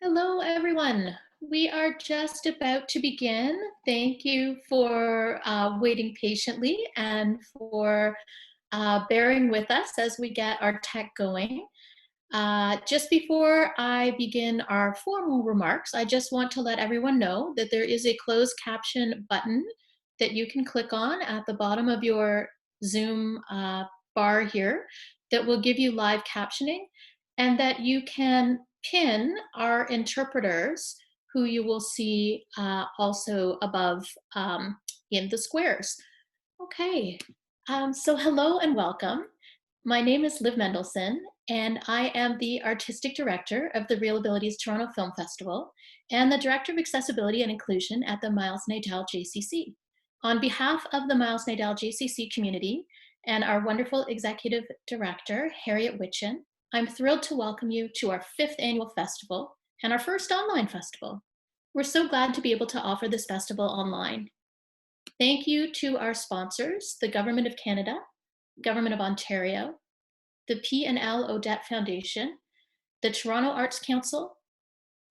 Hello, everyone. We are just about to begin. Thank you for waiting patiently and for bearing with us as we get our tech going. Just before I begin our formal remarks, I just want to let everyone know that there is a closed caption button that you can click on at the bottom of your Zoom bar here that will give you live captioning, and that you can pin our interpreters who you will see also above in the squares. Okay, so hello and welcome. My name is Liv Mendelson, and I am the Artistic Director of the Real Abilities Toronto Film Festival and the Director of Accessibility and Inclusion at the Miles Nadell JCC. On behalf of the Miles Nadell JCC community and our wonderful Executive Director, Harriet Witchin, I'm thrilled to welcome you to our 5th annual festival and our first online festival. We're so glad to be able to offer this festival online. Thank you to our sponsors, the Government of Canada, Government of Ontario, the P&L Odette Foundation, the Toronto Arts Council,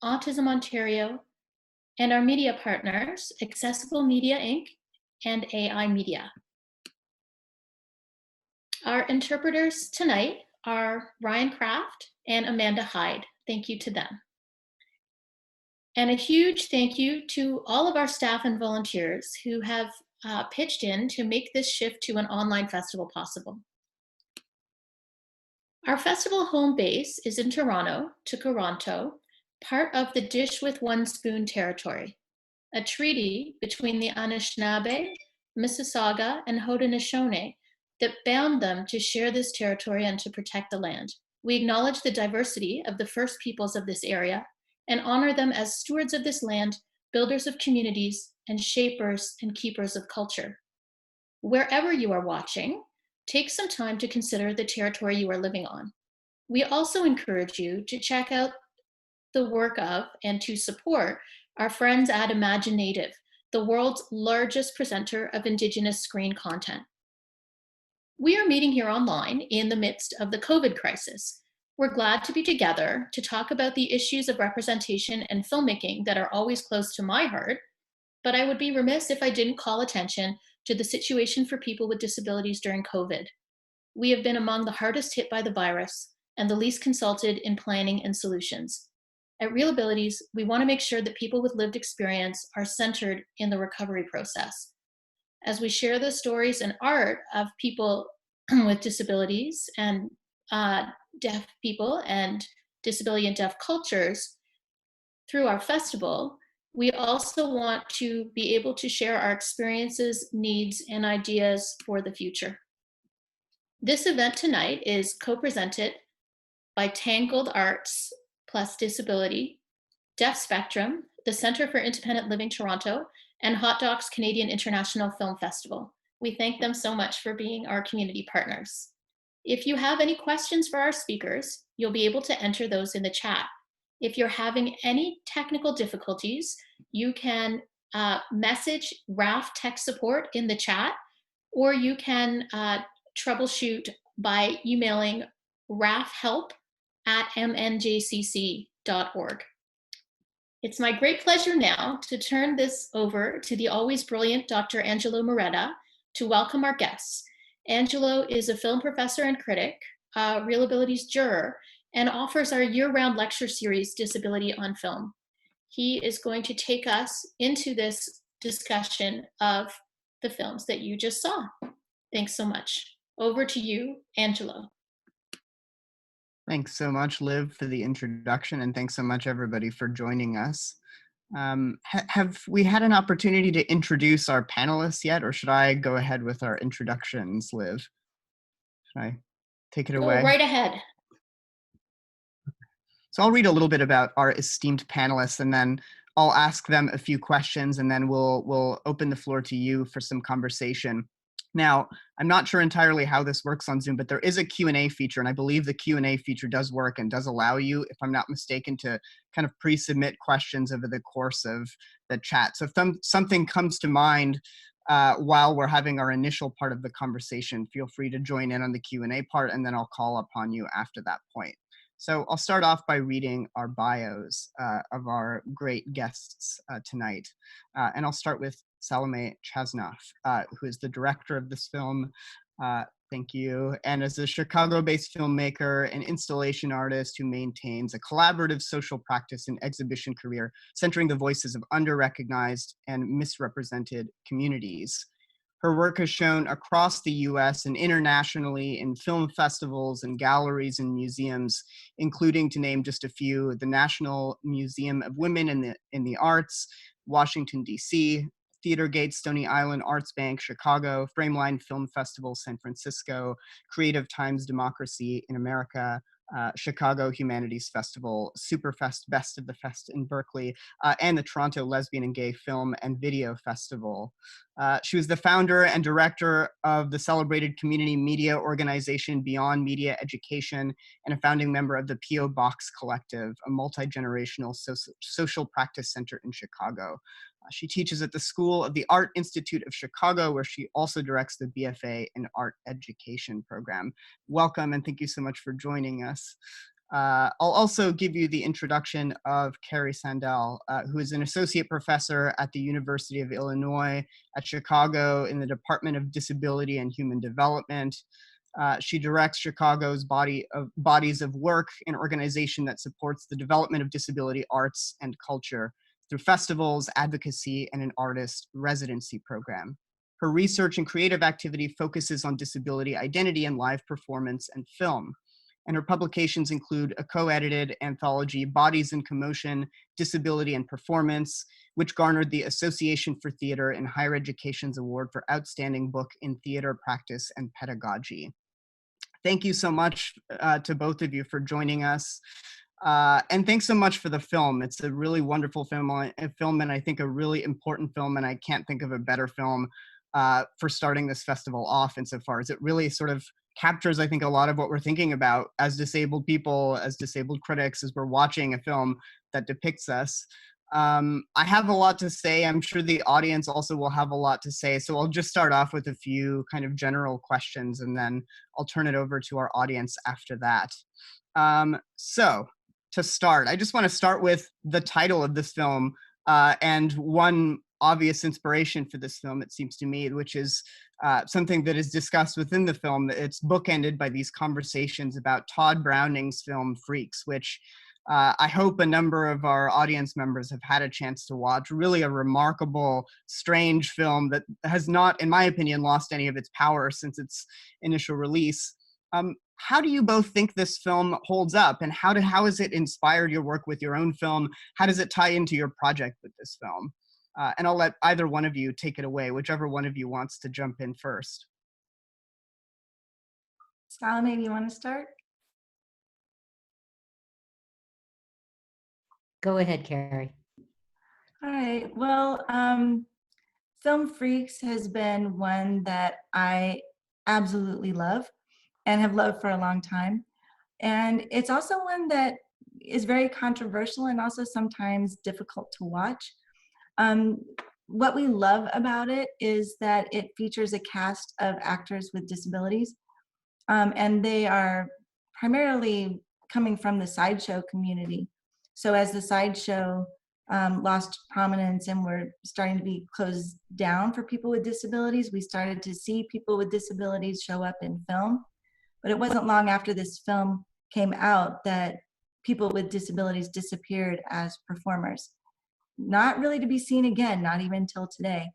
Autism Ontario, and our media partners, Accessible Media Inc. and AI Media. Our interpreters tonight are Ryan Kraft and Amanda Hyde. Thank you to them. And a huge thank you to all of our staff and volunteers who have pitched in to make this shift to an online festival possible. Our festival home base is in Toronto, Toronto, part of the Dish with One Spoon territory, a treaty between the Anishinaabe, Mississauga, and Haudenosaunee that bound them to share this territory and to protect the land. We acknowledge the diversity of the First Peoples of this area and honor them as stewards of this land, builders of communities, and shapers and keepers of culture. Wherever you are watching, take some time to consider the territory you are living on. We also encourage you to check out the work of and to support our friends at Imagine Native, the world's largest presenter of Indigenous screen content. We are meeting here online in the midst of the COVID crisis. We're glad to be together to talk about the issues of representation and filmmaking that are always close to my heart, but I would be remiss if I didn't call attention to the situation for people with disabilities during COVID. We have been among the hardest hit by the virus and the least consulted in planning and solutions. At Real Abilities, we want to make sure that people with lived experience are centered in the recovery process. As we share the stories and art of people with disabilities and deaf people and disability and deaf cultures through our festival, we also want to be able to share our experiences, needs, and ideas for the future. This event tonight is co-presented by Tangled Arts plus Disability, Deaf Spectrum, the Centre for Independent Living Toronto, and Hot Docs Canadian International Film Festival. We thank them so much for being our community partners. If you have any questions for our speakers, you'll be able to enter those in the chat. If you're having any technical difficulties, you can message RAFF Tech Support in the chat, or you can troubleshoot by emailing raffhelp@mnjcc.org. It's my great pleasure now to turn this over to the always brilliant Dr. Angelo Muredda to welcome our guests. Angelo is a film professor and critic, Real Abilities juror, and offers our year-round lecture series, Disability on Film. He is going to take us into this discussion of the films that you just saw. Thanks so much. Over to you, Angelo. Thanks so much, Liv, for the introduction, and thanks so much, everybody, for joining us. Have we had an opportunity to introduce our panelists yet, or should I go ahead with our introductions, Liv? Should I take it away? Go right ahead. So I'll read a little bit about our esteemed panelists, and then I'll ask them a few questions, and then we'll open the floor to you for some conversation. Now, I'm not sure entirely how this works on Zoom, but there is a Q&A feature, and I believe the Q&A feature does work and does allow you, if I'm not mistaken, to kind of pre-submit questions over the course of the chat. So if something comes to mind while we're having our initial part of the conversation, feel free to join in on the Q&A part, and then I'll call upon you after that point. So I'll start off by reading our bios of our great guests tonight. And I'll start with Salome Chasnoff, who is the director of this film. Thank you. And as a Chicago-based filmmaker and installation artist who maintains a collaborative social practice and exhibition career centering the voices of under-recognized and misrepresented communities. Her work has shown across the US and internationally in film festivals and galleries and museums, including, to name just a few, the National Museum of Women in the Arts, Washington, D.C., Theatergate, Stony Island, Arts Bank, Chicago, Frameline Film Festival, San Francisco, Creative Times Democracy in America, Chicago Humanities Festival, Superfest Best of the Fest in Berkeley, and the Toronto Lesbian and Gay Film and Video Festival. She was the founder and director of the celebrated community media organization Beyond Media Education and a founding member of the P.O. Box Collective, a multi-generational social practice center in Chicago. She teaches at the School of the Art Institute of Chicago, where she also directs the BFA in Art Education program. Welcome, and thank you so much for joining us. I'll also give you the introduction of Carrie Sandell, who is an associate professor at the University of Illinois at Chicago in the Department of Disability and Human Development. She directs Chicago's bodies of work, an organization that supports the development of disability arts and culture through festivals, advocacy, and an artist residency program. Her research and creative activity focuses on disability identity and live performance and film. And her publications include a co-edited anthology, Bodies in Commotion, Disability and Performance, which garnered the Association for Theater and Higher Education's Award for Outstanding Book in Theater Practice and Pedagogy. Thank you so much to both of you for joining us. And thanks so much for the film. It's a really wonderful film, and I think a really important film, and I can't think of a better film for starting this festival off insofar as it really sort of captures, I think, a lot of what we're thinking about as disabled people, as disabled critics, as we're watching a film that depicts us. I have a lot to say. I'm sure the audience also will have a lot to say. So I'll just start off with a few kind of general questions, and then I'll turn it over to our audience after that. So to start, I just want to start with the title of this film and one obvious inspiration for this film, it seems to me, which is something that is discussed within the film. It's bookended by these conversations about Todd Browning's film Freaks, which I hope a number of our audience members have had a chance to watch. Really a remarkable, strange film that has not, in my opinion, lost any of its power since its initial release. How do you both think this film holds up, and how has it inspired your work with your own film? How does it tie into your project with this film? And I'll let either one of you take it away, whichever one of you wants to jump in first. Salome, do you want to start? Go ahead, Carrie. All right. Well, Film Freaks has been one that I absolutely love and have loved for a long time. And it's also one that is very controversial and also sometimes difficult to watch. What we love about it is that it features a cast of actors with disabilities, and they are primarily coming from the sideshow community. So as the sideshow lost prominence and were starting to be closed down for people with disabilities, we started to see people with disabilities show up in film. But it wasn't long after this film came out that people with disabilities disappeared as performers. Not really to be seen again, not even till today.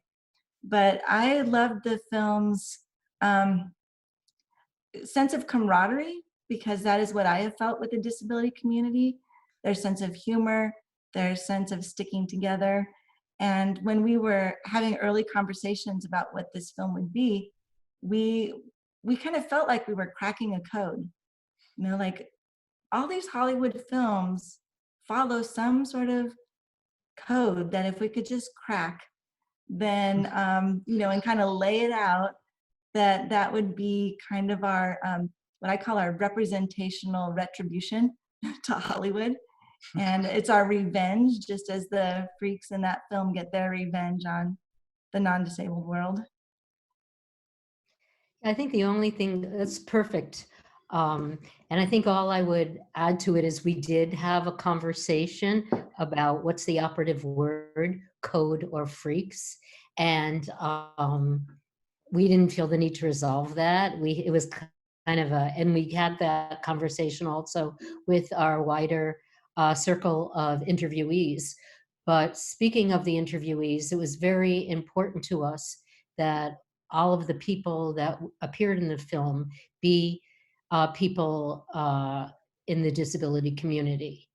But I loved the film's sense of camaraderie, because that is what I have felt with the disability community. Their sense of humor, their sense of sticking together. And when we were having early conversations about what this film would be, we kind of felt like we were cracking a code. You know, like all these Hollywood films follow some sort of code that if we could just crack, then, you know, and kind of lay it out, that would be kind of our, what I call our representational retribution to Hollywood. And it's our revenge, just as the freaks in that film get their revenge on the non-disabled world. I think the only thing that's perfect. And I think all I would add to it is we did have a conversation about what's the operative word, code or freaks. And we didn't feel the need to resolve that. It was kind of and we had that conversation also with our wider circle of interviewees. But speaking of the interviewees, it was very important to us that all of the people that appeared in the film be people in the disability community,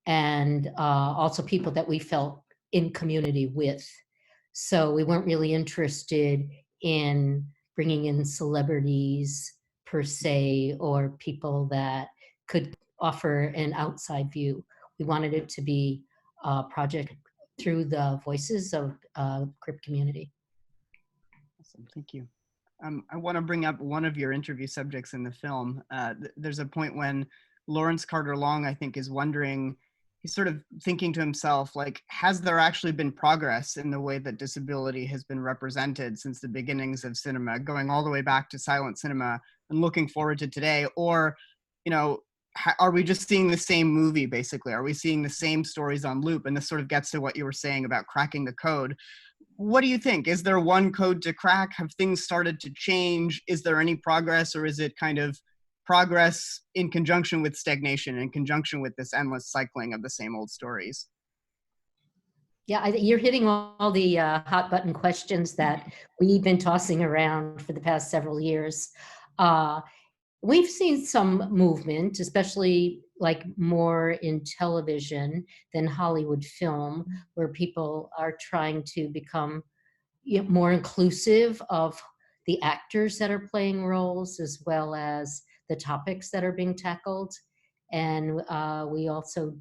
and also people that we felt in community with. So we weren't really interested in bringing in celebrities per se, or people that could offer an outside view. We wanted it to be a project through the voices of CRIP community. Awesome, thank you. I want to bring up one of your interview subjects in the film. There's a point when Lawrence Carter Long, I think, is wondering, he's sort of thinking to himself, like, has there actually been progress in the way that disability has been represented since the beginnings of cinema, going all the way back to silent cinema and looking forward to today? Or, you know, are we just seeing the same movie, basically? Are we seeing the same stories on loop? And this sort of gets to what you were saying about cracking the code. What do you think? Is there one code to crack? Have things started to change? Is there any progress, or is it kind of progress in conjunction with stagnation, in conjunction with this endless cycling of the same old stories? Yeah, you're hitting all the hot button questions that we've been tossing around for the past several years. We've seen some movement, especially like more in television than Hollywood film, where people are trying to become more inclusive of the actors that are playing roles, as well as the topics that are being tackled. And we also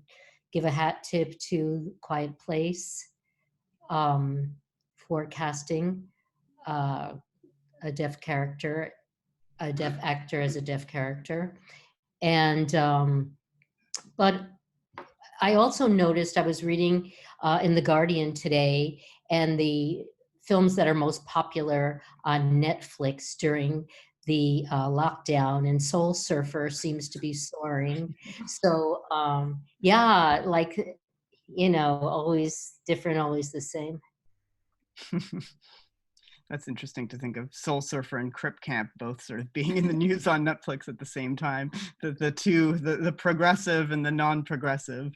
give a hat tip to Quiet Place for casting a deaf character, a deaf actor as a deaf character. And but I also noticed, I was reading in The Guardian today, and the films that are most popular on Netflix during the lockdown, and Soul Surfer seems to be soaring. So yeah, like, you know, always different, always the same. That's interesting to think of Soul Surfer and Crip Camp both sort of being in the news on Netflix at the same time. The two, the progressive and the non-progressive.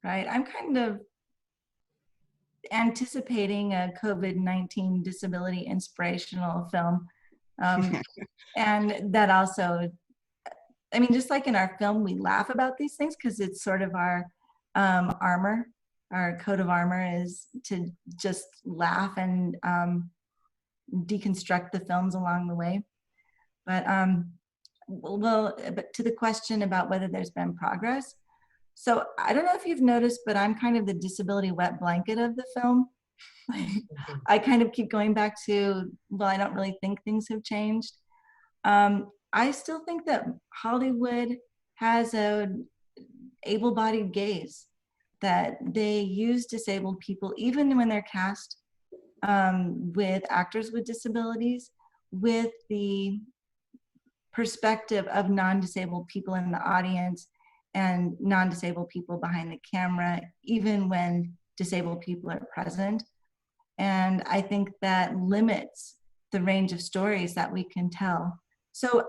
Right. I'm kind of anticipating a COVID-19 disability inspirational film. And that also, I mean, just like in our film, we laugh about these things because it's sort of our armor. Our coat of armor is to just laugh and deconstruct the films along the way. But but to the question about whether there's been progress. So I don't know if you've noticed, but I'm kind of the disability wet blanket of the film. I kind of keep going back to, well, I don't really think things have changed. I still think that Hollywood has a able-bodied gaze, that they use disabled people, even when they're cast with actors with disabilities, with the perspective of non-disabled people in the audience and non-disabled people behind the camera, even when disabled people are present. And I think that limits the range of stories that we can tell. So,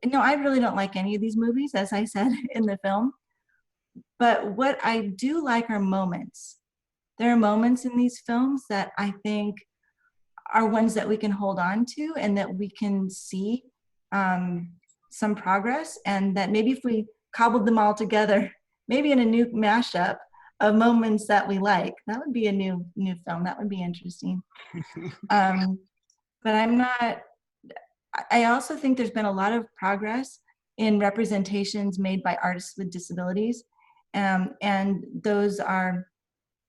no, I really don't like any of these movies, as I said in the film. But what I do like are moments. There are moments in these films that I think are ones that we can hold on to, and that we can see some progress, and that maybe if we cobbled them all together, maybe in a new mashup of moments that we like, that would be a new film. That would be interesting. But I also think there's been a lot of progress in representations made by artists with disabilities. And those are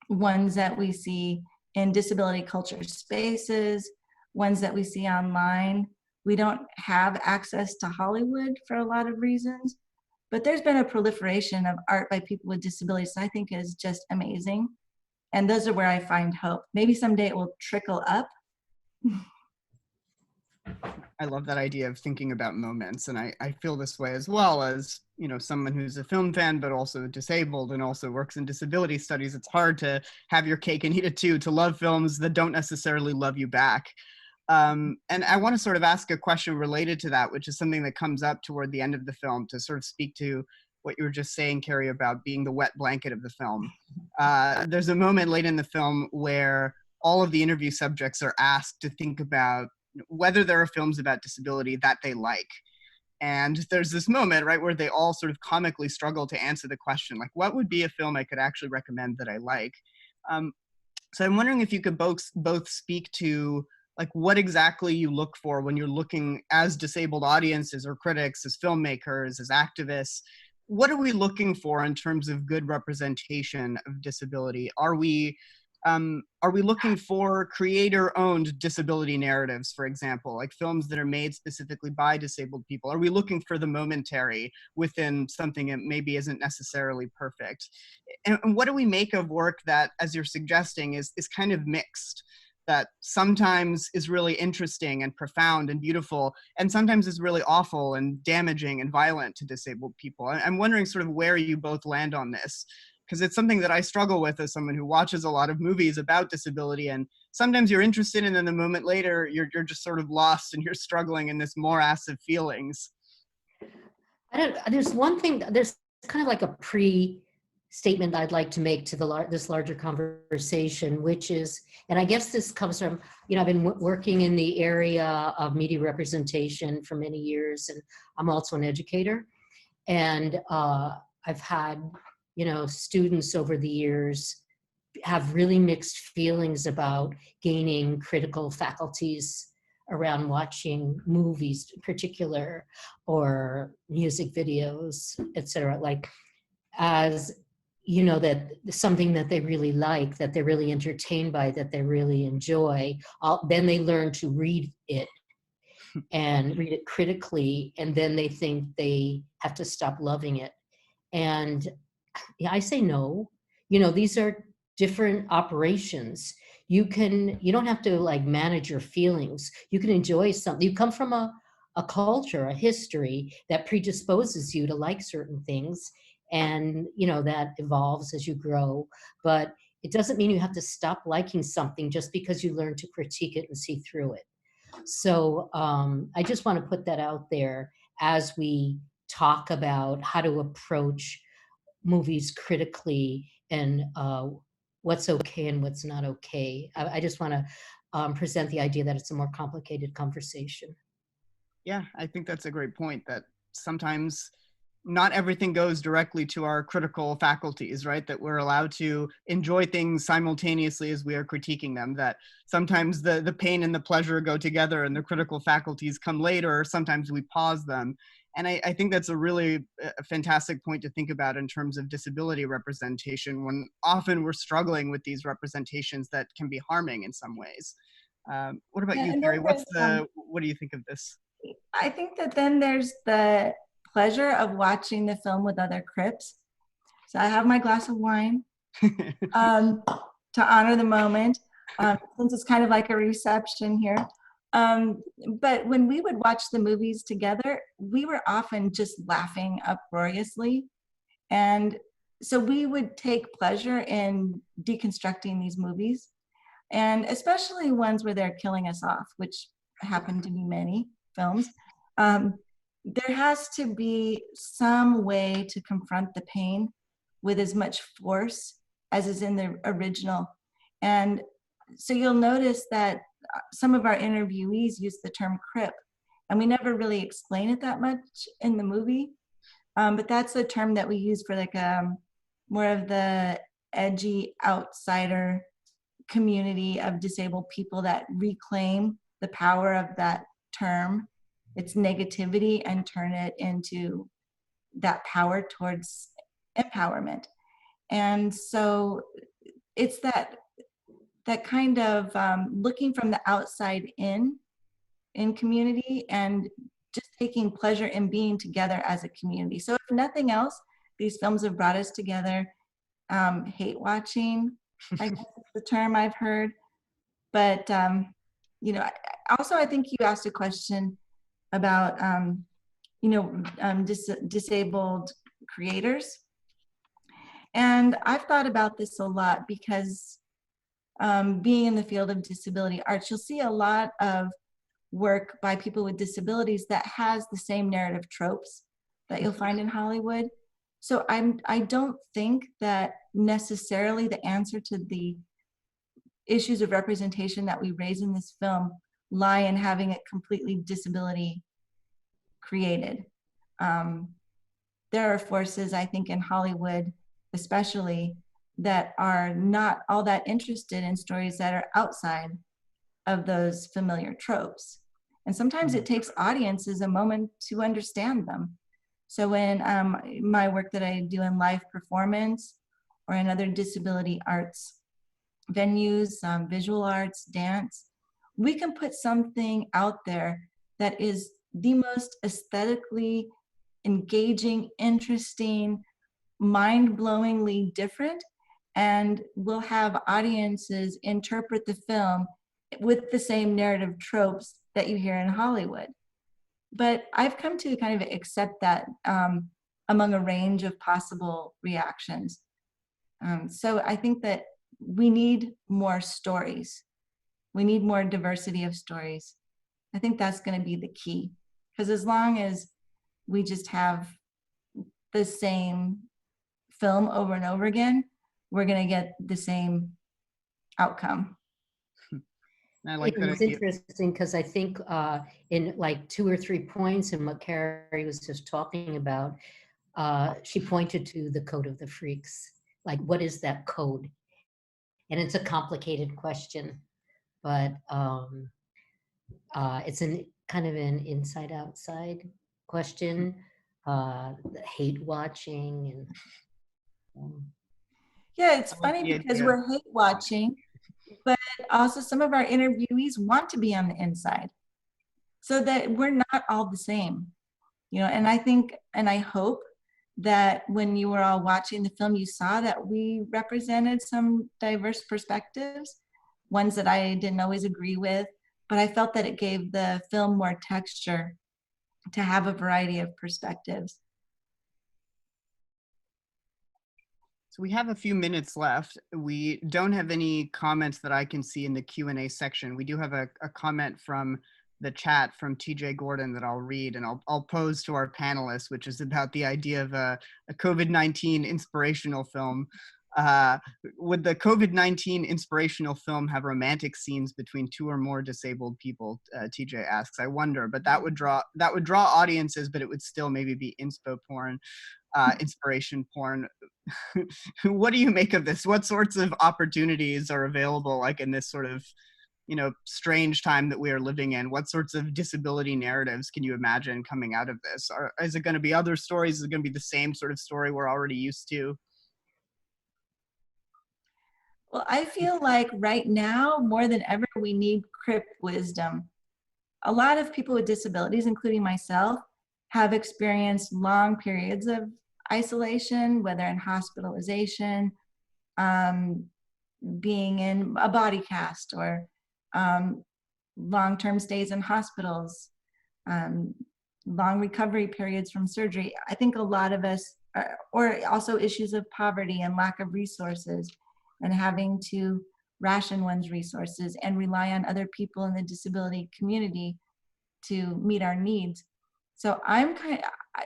ones that we see in disability culture spaces, ones that we see online. We don't have access to Hollywood for a lot of reasons, but there's been a proliferation of art by people with disabilities that I think is just amazing. And those are where I find hope. Maybe someday it will trickle up. I love that idea of thinking about moments. And I feel this way as well as, you know, someone who's a film fan, but also disabled and also works in disability studies. It's hard to have your cake and eat it too, to love films that don't necessarily love you back. And I want to sort of ask a question related to that, which is something that comes up toward the end of the film, to sort of speak to what you were just saying, Carrie, about being the wet blanket of the film. There's a moment late in the film where all of the interview subjects are asked to think about whether there are films about disability that they like. And there's this moment, right, where they all sort of comically struggle to answer the question, like, what would be a film I could actually recommend that I like? Um, so I'm wondering if you could both speak to like what exactly you look for when you're looking as disabled audiences or critics, as filmmakers, as activists. What are we looking for in terms of good representation of disability? Are we looking for creator-owned disability narratives, for example, like films that are made specifically by disabled people? Are we looking for the momentary within something that maybe isn't necessarily perfect? And what do we make of work that, as you're suggesting, is kind of mixed, that sometimes is really interesting and profound and beautiful, and sometimes is really awful and damaging and violent to disabled people? I'm wondering sort of where you both land on this, because it's something that I struggle with as someone who watches a lot of movies about disability, and sometimes you're interested and then the moment later you're just sort of lost and you're struggling in this morass of feelings. There's one thing, there's kind of like a pre-statement I'd like to make to this larger conversation, which is, and I guess this comes from, you know, I've been working in the area of media representation for many years, and I'm also an educator. And I've had, you know, students over the years have really mixed feelings about gaining critical faculties around watching movies in particular, or music videos, etc. Like, as you know, that something that they really like, that they're really entertained by, that they really enjoy, then they learn to read it and read it critically, and then they think they have to stop loving it. And yeah, I say no. You know, these are different operations. You don't have to like manage your feelings. You can enjoy something. You come from a culture, a history that predisposes you to like certain things, and you know that evolves as you grow. But it doesn't mean you have to stop liking something just because you learn to critique it and see through it. So I just want to put that out there as we talk about how to approach movies critically, and what's okay and what's not okay. I just want to present the idea that it's a more complicated conversation. Yeah, I think that's a great point, that sometimes not everything goes directly to our critical faculties, right? That we're allowed to enjoy things simultaneously as we are critiquing them, that sometimes the pain and the pleasure go together and the critical faculties come later, or sometimes we pause them. And I think that's a really fantastic point to think about in terms of disability representation, when often we're struggling with these representations that can be harming in some ways. What about you, Carrie? What do you think of this? I think that then there's the pleasure of watching the film with other Crips. So I have my glass of wine to honor the moment, since it's kind of like a reception here. But when we would watch the movies together, we were often just laughing uproariously. And so we would take pleasure in deconstructing these movies, and especially ones where they're killing us off, which happen to be many films. There has to be some way to confront the pain with as much force as is in the original. And so you'll notice that some of our interviewees use the term crip, and we never really explain it that much in the movie. But that's a term that we use for like more of the edgy outsider community of disabled people that reclaim the power of that term, its negativity, and turn it into that power towards empowerment. And so it's that kind of looking from the outside in community, and just taking pleasure in being together as a community. So if nothing else, these films have brought us together. Hate watching, I guess is the term I've heard. But you know, also I think you asked a question about, disabled creators. And I've thought about this a lot because being in the field of disability arts, you'll see a lot of work by people with disabilities that has the same narrative tropes that you'll find in Hollywood. So I don't think that necessarily the answer to the issues of representation that we raise in this film lie in having it completely disability created. There are forces, I think, in Hollywood especially, that are not all that interested in stories that are outside of those familiar tropes. And sometimes it takes audiences a moment to understand them. So in my work that I do in live performance or in other disability arts venues, visual arts, dance, we can put something out there that is the most aesthetically engaging, interesting, mind-blowingly different, and we'll have audiences interpret the film with the same narrative tropes that you hear in Hollywood. But I've come to kind of accept that among a range of possible reactions. So I think that we need more stories. We need more diversity of stories. I think that's going to be the key, because as long as we just have the same film over and over again, we're going to get the same outcome. I like that It's idea. interesting because I think in like 2 or 3 points in what Carrie was just talking about, she pointed to the code of the freaks. Like, what is that code? And it's a complicated question, but it's kind of an inside-outside question. Hate watching and Yeah, it's I like funny the because idea. we're hate watching, but also some of our interviewees want to be on the inside, so that we're not all the same, and I think, and I hope that when you were all watching the film, you saw that we represented some diverse perspectives, ones that I didn't always agree with, but I felt that it gave the film more texture to have a variety of perspectives. So we have a few minutes left. We don't have any comments that I can see in the Q&A section. We do have a comment from the chat from TJ Gordon that I'll read, and I'll pose to our panelists, which is about the idea of a COVID-19 inspirational film. Would the COVID-19 inspirational film have romantic scenes between 2 or more disabled people? TJ asks. I wonder, but that would draw audiences, but it would still maybe be inspo porn, inspiration porn. What do you make of this? What sorts of opportunities are available, like in this sort of, strange time that we are living in? What sorts of disability narratives can you imagine coming out of this? Is it going to be other stories? Is it going to be the same sort of story we're already used to? Well, I feel like right now, more than ever, we need crip wisdom. A lot of people with disabilities, including myself, have experienced long periods of isolation, whether in hospitalization, being in a body cast, or long-term stays in hospitals, long recovery periods from surgery. I think a lot of us, or also issues of poverty and lack of resources, and having to ration one's resources and rely on other people in the disability community to meet our needs. So I'm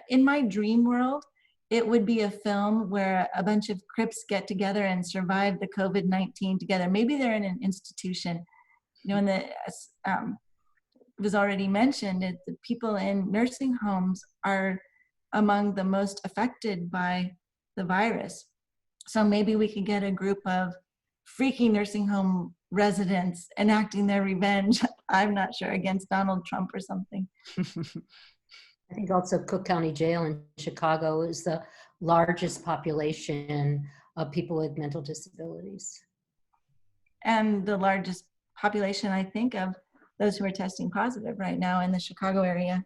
in my dream world, it would be a film where a bunch of Crips get together and survive the COVID-19 together. Maybe they're in an institution. And it was already mentioned, that the people in nursing homes are among the most affected by the virus. So maybe we could get a group of freaky nursing home residents enacting their revenge, I'm not sure, against Donald Trump or something. I think also Cook County Jail in Chicago is the largest population of people with mental disabilities. And the largest population, I think, of those who are testing positive right now in the Chicago area,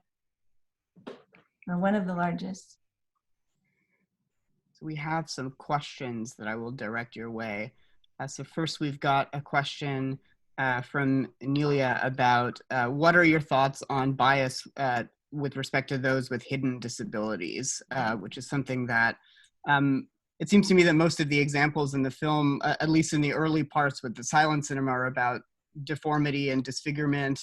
or one of the largest. So we have some questions that I will direct your way. So first we've got a question from Nelia about what are your thoughts on bias with respect to those with hidden disabilities, which is something that it seems to me that most of the examples in the film, at least in the early parts with the silent cinema, are about deformity and disfigurement.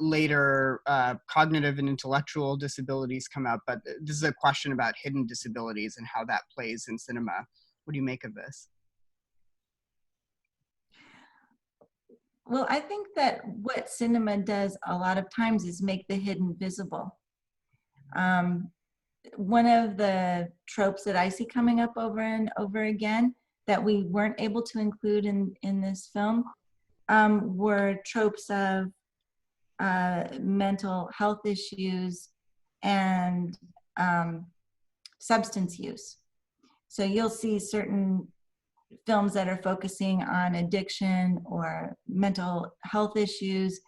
Later, cognitive and intellectual disabilities come up, but this is a question about hidden disabilities and how that plays in cinema. What do you make of this? Well, I think that what cinema does a lot of times is make the hidden visible. One of the tropes that I see coming up over and over again that we weren't able to include in this film were tropes of mental health issues and substance use. So you'll see certain films that are focusing on addiction or mental health issues,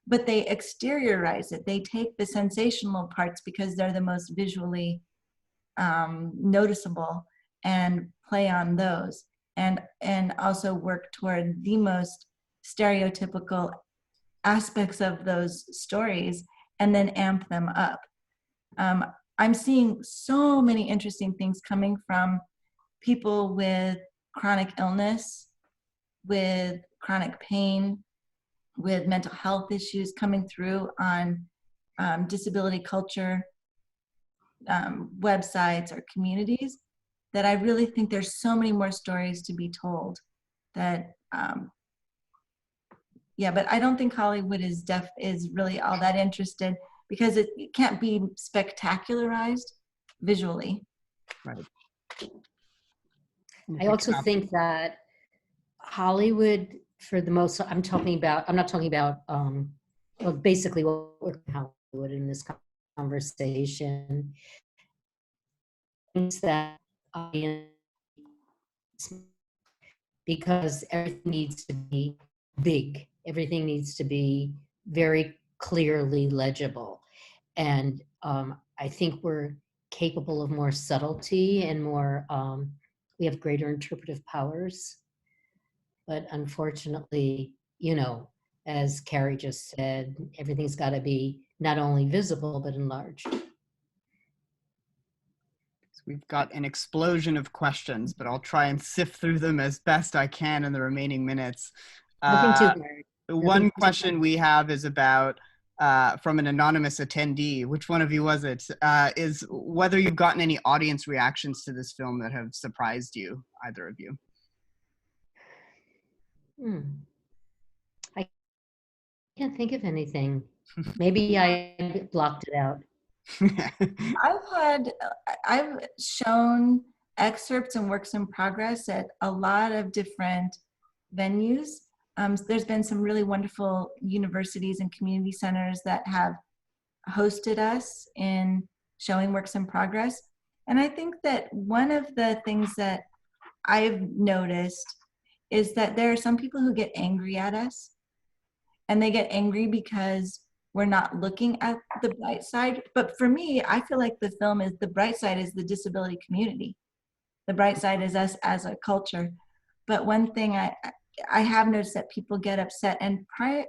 but they exteriorize it. They take the sensational parts because they're the most visually noticeable and play on those, and also work toward the most stereotypical aspects of those stories and then amp them up. I'm seeing so many interesting things coming from people with chronic illness, with chronic pain, with mental health issues coming through on disability culture websites or communities, that I really think there's so many more stories to be told. That yeah, but I don't think Hollywood is really all that interested, because it can't be spectacularized visually. Right. I also think that Hollywood, for the most, I'm not talking about, well, basically what we're Hollywood in this conversation, thinks that audience, because everything needs to be big, everything needs to be very clearly legible. And I think we're capable of more subtlety and more, we have greater interpretive powers. But unfortunately, you know, as Carrie just said, everything's got to be not only visible, but enlarged. So we've got an explosion of questions, but I'll try and sift through them as best I can in the remaining minutes. Nothing too hard. One question we have is about, from an anonymous attendee, which one of you was it, is whether you've gotten any audience reactions to this film that have surprised you, either of you. I can't think of anything. Maybe I blocked it out. I've shown excerpts and works in progress at a lot of different venues. There's been some really wonderful universities and community centers that have hosted us in showing works in progress. And I think that one of the things that I've noticed is that there are some people who get angry at us, and they get angry because we're not looking at the bright side. But for me, I feel like the film is, the bright side is the disability community. The bright side is us as a culture. But one thing I have noticed that people get upset, and I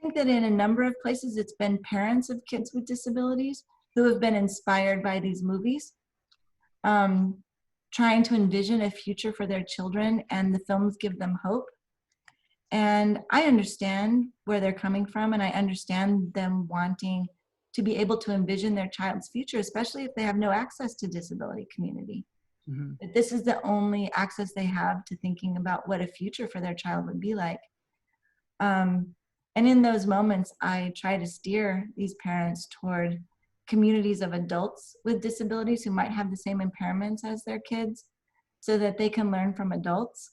think that in a number of places it's been parents of kids with disabilities who have been inspired by these movies, trying to envision a future for their children, and the films give them hope. And I understand where they're coming from, and I understand them wanting to be able to envision their child's future, especially if they have no access to disability community. Mm-hmm. But this is the only access they have to thinking about what a future for their child would be like. And in those moments, I try to steer these parents toward communities of adults with disabilities who might have the same impairments as their kids, so that they can learn from adults.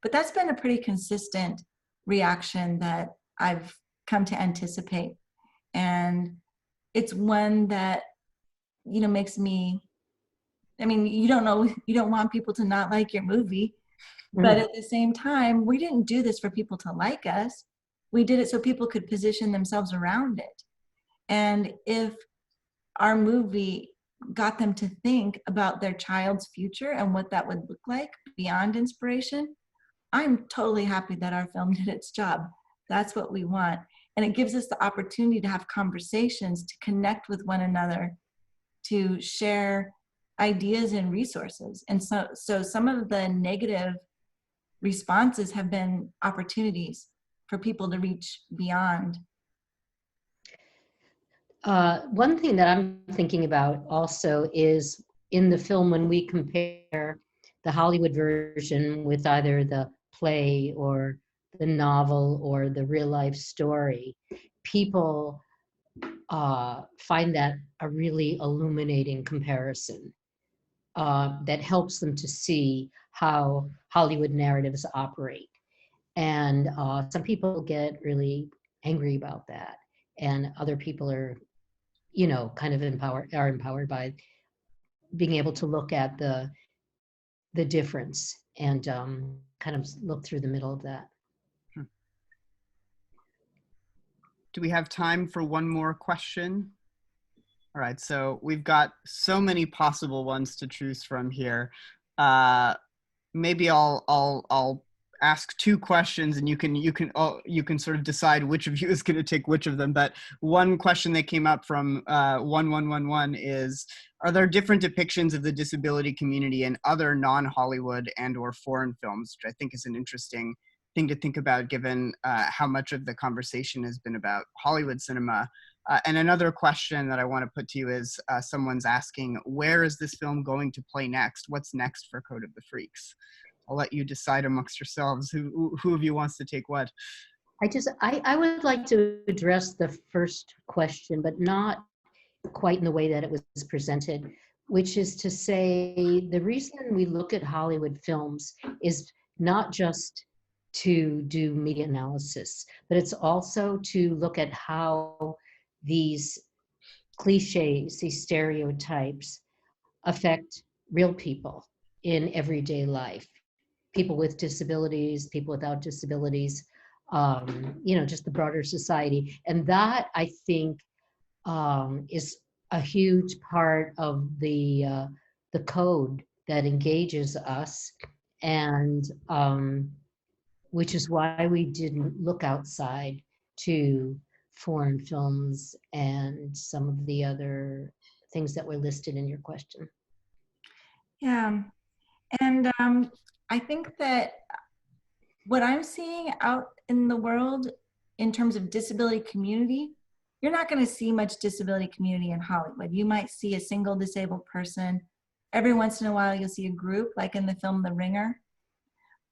But that's been a pretty consistent reaction that I've come to anticipate. And it's one that, you know, makes me, I mean, you don't want people to not like your movie, but at the same time, we didn't do this for people to like us. We did it so people could position themselves around it. And if our movie got them to think about their child's future and what that would look like beyond inspiration, I'm totally happy that our film did its job. That's what we want. And it gives us the opportunity to have conversations, to connect with one another, to share ideas and resources. And so some of the negative responses have been opportunities for people to reach beyond. One thing that I'm thinking about also is in the film, when we compare the Hollywood version with either the play or the novel or the real life story, people find that a really illuminating comparison that helps them to see how Hollywood narratives operate. And some people get really angry about that, and other people are, you know, kind of empowered by being able to look at the difference and kind of look through the middle of that. Do we have time for one more question? All right, so we've got so many possible ones to choose from here. Maybe I'll ask two questions, and you can sort of decide which of you is going to take which of them. But one question that came up from 1111 is: are there different depictions of the disability community in other non-Hollywood and/or foreign films? Which I think is an interesting thing to think about, given how much of the conversation has been about Hollywood cinema. And another question that I want to put to you is, someone's asking, where is this film going to play next? What's next for Code of the Freaks? I'll let you decide amongst yourselves who of you wants to take what. I would like to address the first question, but not quite in the way that it was presented, which is to say the reason we look at Hollywood films is not just to do media analysis, but it's also to look at how these cliches, these stereotypes affect real people in everyday life. People with disabilities, people without disabilities, you know, just the broader society. And that, I think, is a huge part of the code that engages us, and which is why we didn't look outside to foreign films and some of the other things that were listed in your question. Yeah, and I think that what I'm seeing out in the world in terms of disability community, you're not going to see much disability community in Hollywood. You might see a single disabled person. Every once in a while, you'll see a group, like in the film The Ringer.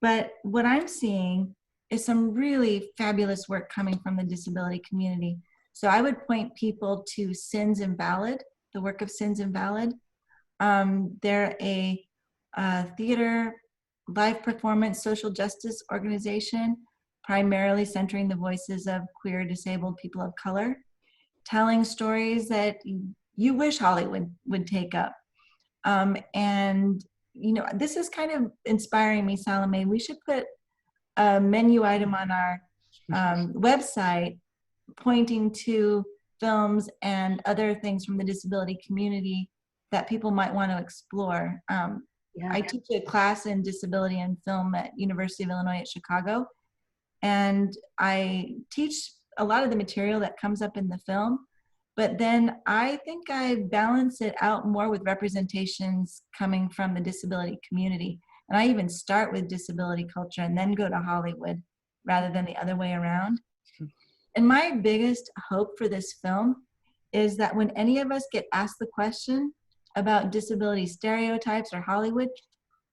But what I'm seeing is some really fabulous work coming from the disability community. So I would point people to Sins Invalid, the work of Sins Invalid. They're a theater, live performance, social justice organization, primarily centering the voices of queer, disabled people of color, telling stories that you wish Hollywood would take up. And you know, this is kind of inspiring me, Salome. We should put a menu item on our website pointing to films and other things from the disability community that people might want to explore. Yeah. I teach a class in disability and film at University of Illinois at Chicago, and I teach a lot of the material that comes up in the film, but then I think I balance it out more with representations coming from the disability community. And I even start with disability culture and then go to Hollywood rather than the other way around. And my biggest hope for this film is that when any of us get asked the question about disability stereotypes or Hollywood,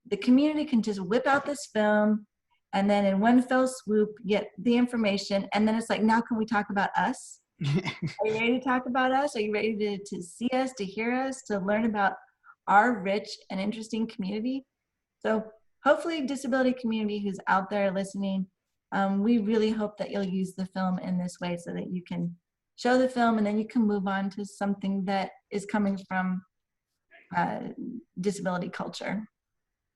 the community can just whip out this film and then in one fell swoop get the information, and then it's like, now can we talk about us? Are you ready to talk about us? Are you ready to see us, to hear us, to learn about our rich and interesting community? So hopefully disability community who's out there listening, we really hope that you'll use the film in this way so that you can show the film and then you can move on to something that is coming from disability culture.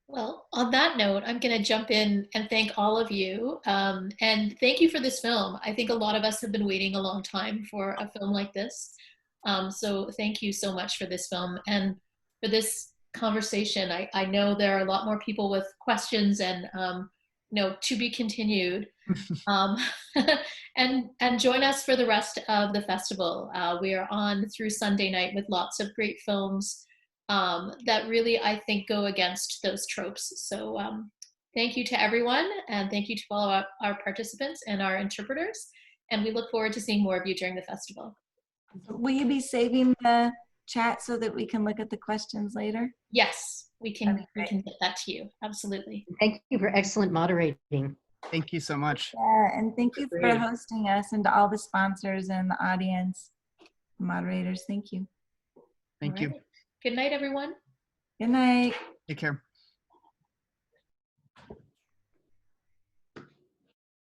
Well, on that note, I'm going to jump in and thank all of you. And thank you for this film. I think a lot of us have been waiting a long time for a film like this. So thank you so much for this film and for this conversation. I know there are a lot more people with questions and to be continued. And join us for the rest of the festival. We are on through Sunday night with lots of great films that really, I think, go against those tropes. So thank you to everyone, and thank you to all our participants and our interpreters. And we look forward to seeing more of you during the festival. Will you be saving the chat so that we can look at the questions later? Yes, we can That'd be get that to you. Absolutely. Thank you for excellent moderating. Thank you so much. Yeah, and thank you for Great. hosting us, and to all the sponsors and the audience, moderators. Thank you. Thank All you. right. Good night, everyone. Good night. Take care.